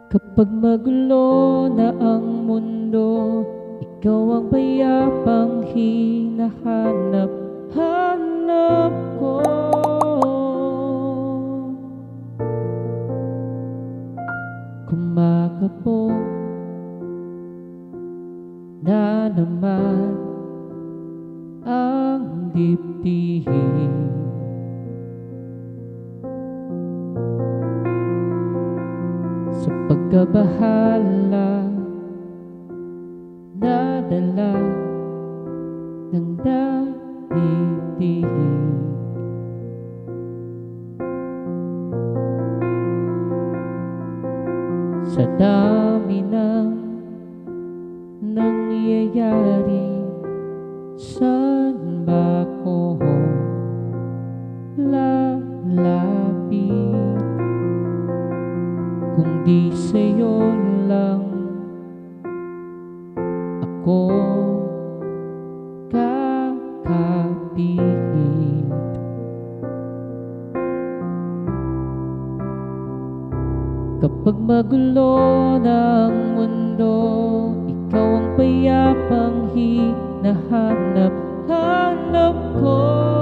Kapag magulo na ang mundo, ikaw ang payapang hinahanap-hanap ko. Kumakapog na naman ang dibdib, sa pagkabahala na dala ng daigdig. Sa dami ng nangyayari, saan ba ko lalapit kung di sa'yo lang ako kakapit? Kapag magulo na ang mundo, ikaw ang payapang hinahanap-hanap ko.